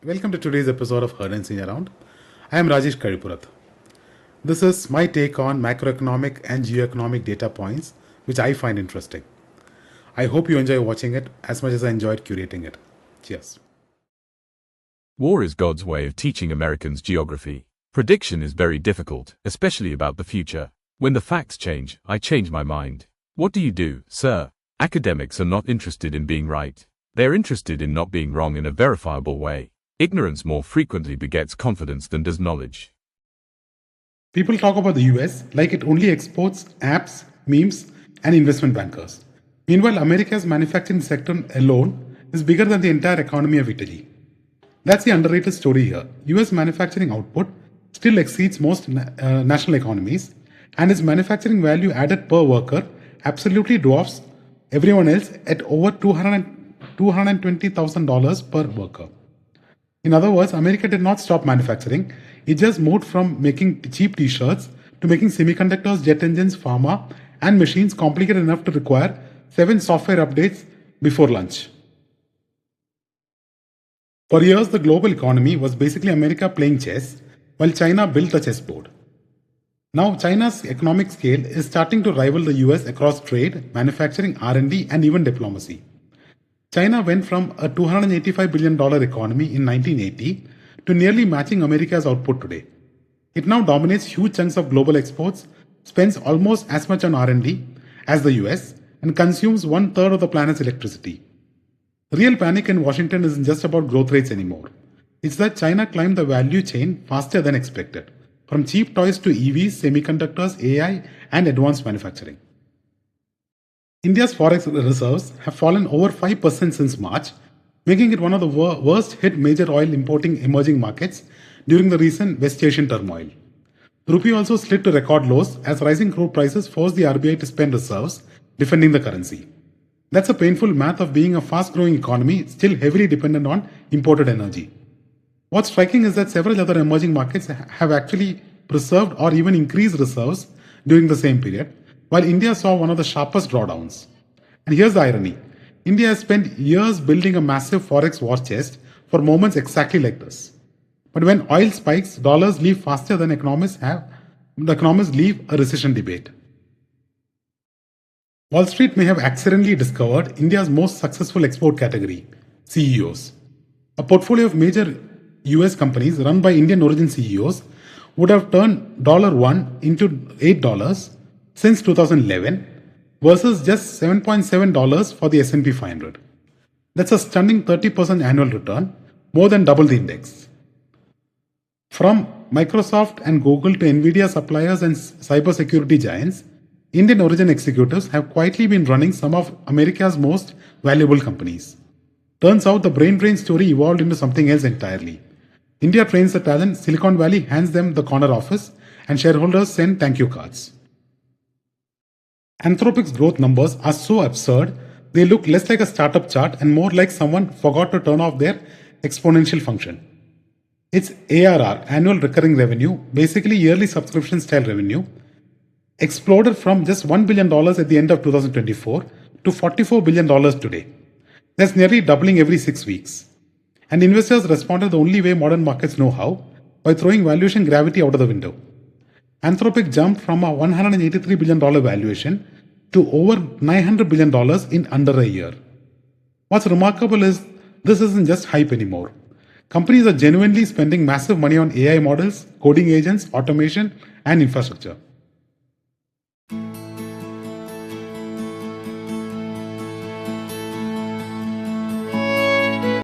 Welcome to today's episode of Heard and Seen Around. I am Rajesh Karipurath. This is my take on macroeconomic and geoeconomic data points, which I find interesting. I hope you enjoy watching it as much as I enjoyed curating it. Cheers. War is God's way of teaching Americans geography. Prediction is very difficult, especially about the future. When the facts change, I change my mind. What do you do, sir? Academics are not interested in being right. They're interested in not being wrong in a verifiable way. Ignorance more frequently begets confidence than does knowledge. People talk about the US like it only exports apps, memes, and investment bankers. Meanwhile, America's manufacturing sector alone is bigger than the entire economy of Italy. That's the underrated story here. US manufacturing output still exceeds most national economies, and its manufacturing value added per worker absolutely dwarfs everyone else at over $220,000 per worker. In other words, America did not stop manufacturing. It just moved from making cheap t-shirts to making semiconductors, jet engines, pharma, and machines complicated enough to require 7 software updates before lunch. For years, the global economy was basically America playing chess, while China built the chessboard. Now, China's economic scale is starting to rival the US across trade, manufacturing, R&D, and even diplomacy. China went from a $285 billion economy in 1980 to nearly matching America's output today. It now dominates huge chunks of global exports, spends almost as much on R&D as the US, and consumes 1/3 of the planet's electricity. The real panic in Washington isn't just about growth rates anymore. It's that China climbed the value chain faster than expected, from cheap toys to EVs, semiconductors, AI, and advanced manufacturing. India's Forex reserves have fallen over 5% since March, making it one of the worst hit major oil importing emerging markets during the recent West Asian turmoil. Rupee also slid to record lows as rising crude prices forced the RBI to spend reserves defending the currency. That's a painful math of being a fast-growing economy still heavily dependent on imported energy. What's striking is that several other emerging markets have actually preserved or even increased reserves during the same period, while India saw one of the sharpest drawdowns. And here's the irony. India has spent years building a massive Forex war chest for moments exactly like this. But when oil spikes, dollars leave faster than economists leave a recession debate. Wall Street may have accidentally discovered India's most successful export category, CEOs. A portfolio of major US companies run by Indian origin CEOs would have turned $1 into $8 since 2011 versus just $7.7 for the S&P 500. That's a stunning 30% annual return, more than double the index. From Microsoft and Google to Nvidia suppliers and cybersecurity giants, Indian origin executives have quietly been running some of America's most valuable companies. Turns out the brain drain story evolved into something else entirely. India trains the talent, Silicon Valley hands them the corner office, and shareholders send thank you cards. Anthropic's growth numbers are so absurd, they look less like a startup chart and more like someone forgot to turn off their exponential function. Its ARR, annual recurring revenue, basically yearly subscription style revenue, exploded from just $1 billion at the end of 2024 to $44 billion today. That's nearly doubling every 6 weeks. And investors responded the only way modern markets know how, by throwing valuation gravity out of the window. Anthropic jumped from a $183 billion valuation to over $900 billion in under a year. What's remarkable is this isn't just hype anymore. Companies are genuinely spending massive money on AI models, coding agents, automation, and infrastructure.